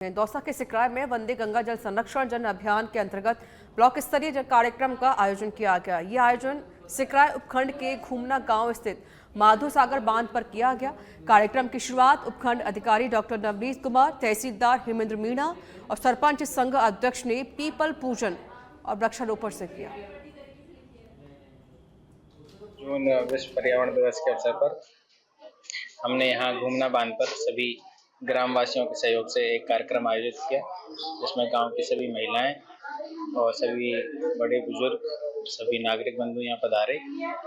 दौसा के सिकराय में वंदे गंगा जल संरक्षण जन अभियान के अंतर्गत ब्लॉक स्तरीय कार्यक्रम का आयोजन किया गया। ये आयोजन सिकराय उपखंड के घूमना गांव स्थित माधो सागर बांध पर किया गया। कार्यक्रम की शुरुआत उपखंड अधिकारी डॉक्टर नवनीत कुमार, तहसीलदार हेमेंद्र मीणा और सरपंच संघ अध्यक्ष ने पीपल पूजन और वृक्षारोपण से किया। जून विश्व पर्यावरण दिवस के अवसर पर हमने यहाँ घूमना बांध पर सभी ग्रामवासियों के सहयोग से एक कार्यक्रम आयोजित किया, जिसमें गांव की सभी महिलाएं और सभी बड़े बुजुर्ग, सभी नागरिक बंधु यहाँ पधारे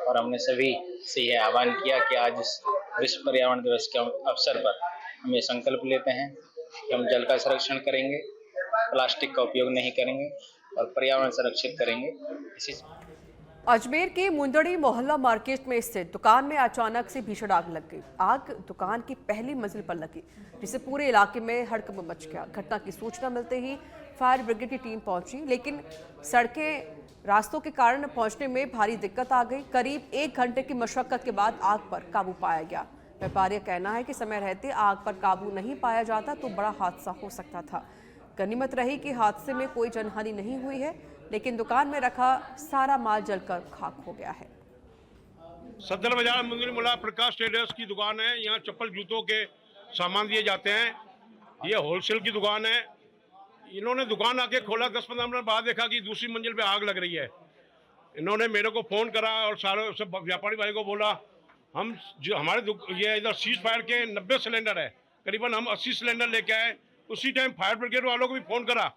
और हमने सभी से यह आह्वान किया कि आज इस विश्व पर्यावरण दिवस के अवसर पर हम ये संकल्प लेते हैं कि हम जल का संरक्षण करेंगे, प्लास्टिक का उपयोग नहीं करेंगे और पर्यावरण संरक्षित करेंगे। इसी अजमेर के मुंदड़ी मोहल्ला मार्केट में स्थित दुकान में अचानक से भीषण आग लग गई। आग दुकान की पहली मंजिल पर लगी, जिससे पूरे इलाके में हड़कंप मच गया। घटना की सूचना मिलते ही फायर ब्रिगेड की टीम पहुंची, लेकिन सड़कें रास्तों के कारण पहुंचने में भारी दिक्कत आ गई। करीब 1 घंटे की मशक्कत के बाद आग पर काबू पाया गया। व्यापारी का कहना है कि समय रहते आग पर काबू नहीं पाया जाता तो बड़ा हादसा हो सकता था। गनीमत रही कि हादसे में कोई जनहानि नहीं हुई है, लेकिन दुकान में रखा सारा माल जलकर खाक हो गया है। सदर बाजार मुंदड़ी मोहल्ला प्रकाश ट्रेडर्स की दुकान है। यहाँ चप्पल जूतों के सामान दिए जाते हैं। ये होलसेल की दुकान है। इन्होंने दुकान आके खोला, 10-15 मिनट बाद देखा कि दूसरी मंजिल पे आग लग रही है। इन्होंने मेरे को फोन करा और सारे सब व्यापारी भाई को बोला, हम जो हमारे ये इधर सीज फायर के 90 सिलेंडर है, करीबन हम 80 सिलेंडर लेके आए। उसी टाइम फायर ब्रिगेड वालों को भी फोन करा,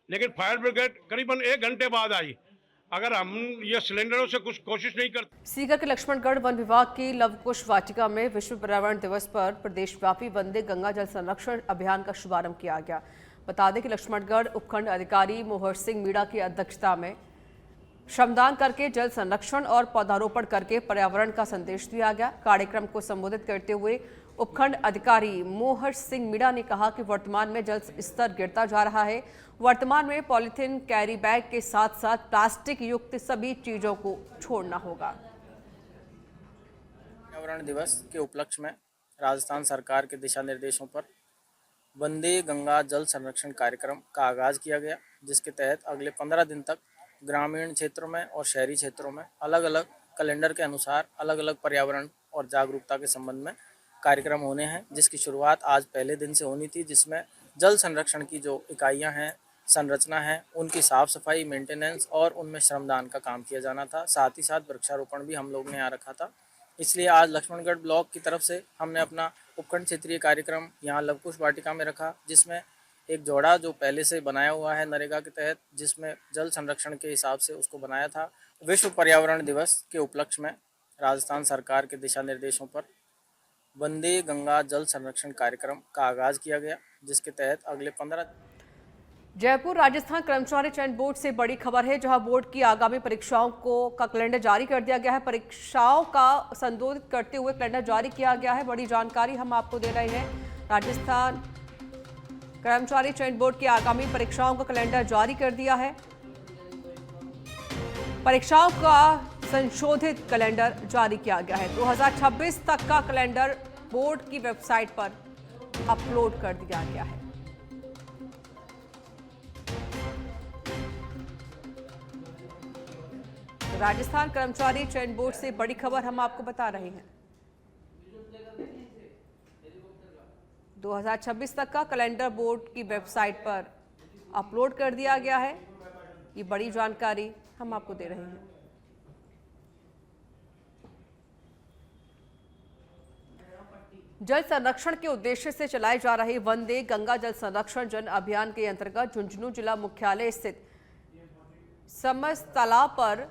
लेकिन फायर ब्रिगेड करीबन 1 घंटे बाद आई। अगर हम ये सिलेंडरों से कुछ कोशिश नहीं करते। सीकर के लक्ष्मणगढ़ वन विभाग की लवकुश वाटिका में विश्व पर्यावरण दिवस पर प्रदेशव्यापी वंदे गंगा जल संरक्षण अभियान का शुभारंभ किया गया। बता दें कि लक्ष्मणगढ़ उपखंड अधिकारी मोहर सिंह मीणा की अध्यक्षता में श्रमदान करके जल संरक्षण और पौधारोपण करके पर्यावरण का संदेश दिया गया। कार्यक्रम को संबोधित करते हुए उपखंड अधिकारी मोहर सिंह मीणा ने कहा कि वर्तमान में जल स्तर गिरता जा रहा है। वर्तमान में पॉलीथीन, कैरी बैग के साथ साथ प्लास्टिक युक्त सभी चीजों को छोड़ना होगा। पर्यावरण दिवस के उपलक्ष्य में राजस्थान सरकार के दिशा निर्देशों पर वंदे गंगा जल संरक्षण कार्यक्रम का आगाज किया गया, जिसके तहत अगले 15 दिन तक ग्रामीण क्षेत्रों में और शहरी क्षेत्रों में अलग अलग कैलेंडर के अनुसार अलग अलग पर्यावरण और जागरूकता के संबंध में कार्यक्रम होने हैं, जिसकी शुरुआत आज पहले दिन से होनी थी, जिसमें जल संरक्षण की जो इकाइयां हैं, संरचना है, उनकी साफ सफाई, मेंटेनेंस और उनमें श्रमदान का काम किया जाना था। साथ ही साथ वृक्षारोपण भी हम लोग ने यहाँ रखा था। इसलिए आज लक्ष्मणगढ़ ब्लॉक की तरफ से हमने अपना उपखंड क्षेत्रीय कार्यक्रम यहाँ लवकुश वाटिका में रखा, जिसमें एक जोड़ा जो पहले से बनाया हुआ है नरेगा के तहत, जिसमें जल संरक्षण के हिसाब से उसको बनाया था। विश्व पर्यावरण दिवस के उपलक्ष्य में राजस्थान सरकार के दिशा निर्देशों पर वंदे गंगा जल संरक्षण कार्यक्रम का आगाज किया गया, जिसके तहत अगले 15। जयपुर राजस्थान कर्मचारी चयन बोर्ड से बड़ी खबर है, जहां बोर्ड की आगामी परीक्षाओं का कैलेंडर जारी कर दिया गया है। परीक्षाओं का संबोधित करते हुए कैलेंडर जारी किया गया है। बड़ी जानकारी हम आपको दे रहे हैं। राजस्थान कर्मचारी चयन बोर्ड की आगामी परीक्षाओं का कैलेंडर जारी कर दिया है। परीक्षाओं का संशोधित कैलेंडर जारी किया गया है। 2026 तक का कैलेंडर बोर्ड की वेबसाइट पर अपलोड कर दिया गया है। राजस्थान कर्मचारी चयन बोर्ड से बड़ी खबर हम आपको बता रहे हैं। 2026 तक का कैलेंडर बोर्ड की वेबसाइट पर अपलोड कर दिया गया है। ये बड़ी जानकारी हम आपको दे रहे हैं। जल संरक्षण के उद्देश्य से चलाए जा रहे वंदे गंगा जल संरक्षण जन अभियान के अंतर्गत झुंझुनू जिला मुख्यालय स्थित समस्त तालाब पर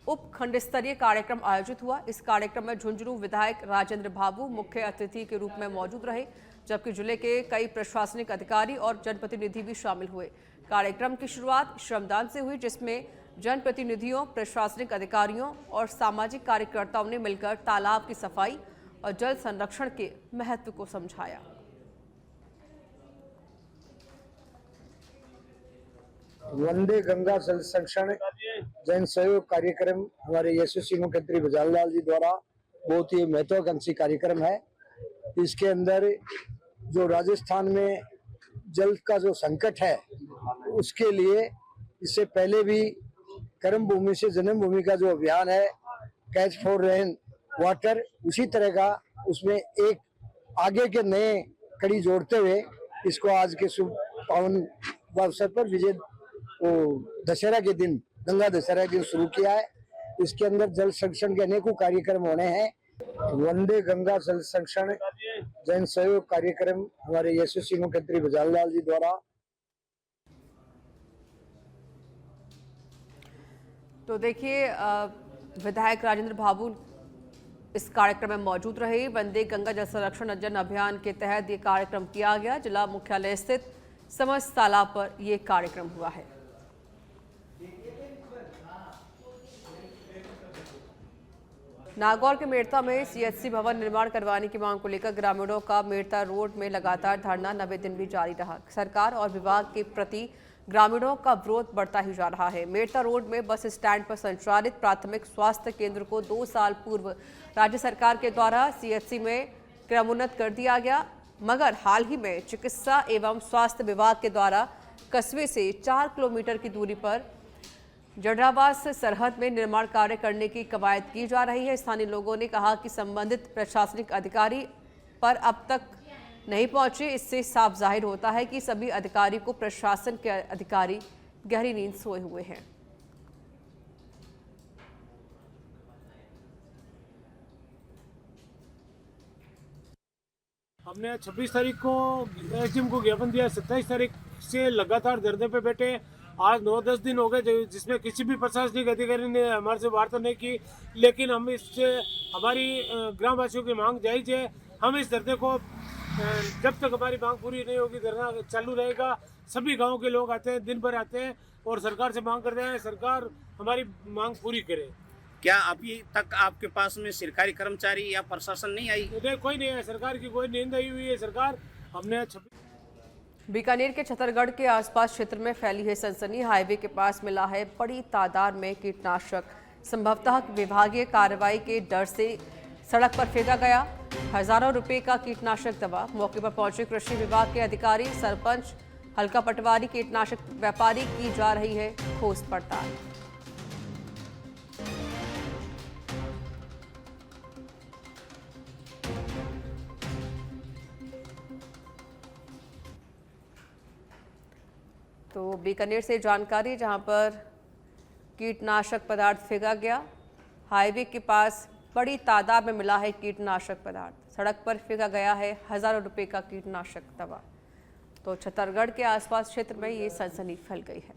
उप खंड स्तरीय कार्यक्रम आयोजित हुआ। इस कार्यक्रम में झुंझुनू विधायक राजेंद्र बाबू मुख्य अतिथि के रूप में मौजूद रहे, जबकि जिले के कई प्रशासनिक अधिकारी और जनप्रतिनिधि भी शामिल हुए। कार्यक्रम की शुरुआत श्रमदान से हुई, जिसमें जनप्रतिनिधियों, प्रशासनिक अधिकारियों और सामाजिक कार्यकर्ताओं ने मिलकर तालाब की सफाई और जल संरक्षण के महत्व को समझाया। वंदे गंगा जल संरक्षण जन सहयोग कार्यक्रम हमारे यशस्वी मुख्यमंत्री भजनलाल लाल जी द्वारा बहुत ही महत्वाकांक्षी कार्यक्रम है। इसके अंदर जो राजस्थान में जल का जो संकट है उसके लिए इससे पहले भी कर्म भूमि से जन्म भूमि का जो अभियान है, कैच फॉर रेन वाटर, उसी तरह का उसमें एक आगे के नए कड़ी जोड़ते हुए इसको आज के शुभ पावन अवसर पर विजय दशहरा के दिन, गंगा दशहरा के दिन शुरू किया है। इसके अंदर जल संरक्षण के अनेकों कार्यक्रम होने हैं। वंदे गंगा जल संरक्षण जन सहयोग कार्यक्रम हमारे यशस्वी मुख्यमंत्री भजनलाल लाल जी द्वारा। तो देखिए, विधायक राजेंद्र भाभू इस कार्यक्रम में मौजूद रहे। वंदे गंगा जल संरक्षण जन अभियान के तहत ये कार्यक्रम किया गया। जिला मुख्यालय स्थित समस्त तालाब पर यह कार्यक्रम हुआ है। नागौर के मेड़ता में सीएचसी भवन निर्माण करवाने की मांग को लेकर ग्रामीणों का मेड़ता रोड में लगातार धरना 90 दिन भी जारी रहा। सरकार और विभाग के प्रति ग्रामीणों का विरोध बढ़ता ही जा रहा है। मेड़ता रोड में बस स्टैंड पर संचालित प्राथमिक स्वास्थ्य केंद्र को 2 साल पूर्व राज्य सरकार के द्वारा सीएचसी में क्रमोन्नत कर दिया गया, मगर हाल ही में चिकित्सा एवं स्वास्थ्य विभाग के द्वारा कस्बे से 4 किलोमीटर की दूरी पर जडरावास सरहद में निर्माण कार्य करने की कवायद की जा रही है। स्थानीय लोगों ने कहा कि संबंधित प्रशासनिक अधिकारी पर अब तक नहीं पहुंचे। इससे साफ जाहिर होता है कि सभी अधिकारी को प्रशासन के अधिकारी गहरी नींद सोए हुए हैं। हमने 26 तारीख को एसडीएम को ज्ञापन दिया, 27 तारीख से लगातार धरने पे बैठे। आज 9-10 दिन हो गए जिसमें किसी भी प्रशासनिक अधिकारी ने हमारे से वार्ता नहीं की, लेकिन हम इससे हमारी ग्रामवासियों की मांग जायज है। हम इस धरने को जब तक हमारी मांग पूरी नहीं होगी धरना चालू रहेगा। सभी गाँव के लोग आते हैं, दिन भर आते हैं और सरकार से मांग करते हैं सरकार हमारी मांग पूरी करे। क्या अभी तक आपके पास में सरकारी कर्मचारी या प्रशासन नहीं आई? कोई नहीं है, सरकार की कोई नींद आई हुई है। सरकार हमने बीकानेर के छतरगढ़ के आसपास क्षेत्र में फैली है सनसनी। हाईवे के पास मिला है बड़ी तादाद में कीटनाशक। संभवतः विभागीय कार्रवाई के डर से सड़क पर फेंका गया हजारों रुपए का कीटनाशक दवा। मौके पर पहुंचे कृषि विभाग के अधिकारी, सरपंच, हल्का पटवारी, कीटनाशक व्यापारी की जा रही है ठोस पड़ताल। तो बीकानेर से जानकारी, जहां पर कीटनाशक पदार्थ फेंका गया। हाईवे के पास बड़ी तादाद में मिला है कीटनाशक पदार्थ। सड़क पर फेंका गया है हजारों रुपए का कीटनाशक दवा। तो छतरगढ़ के आसपास क्षेत्र में ये सनसनी फैल गई है।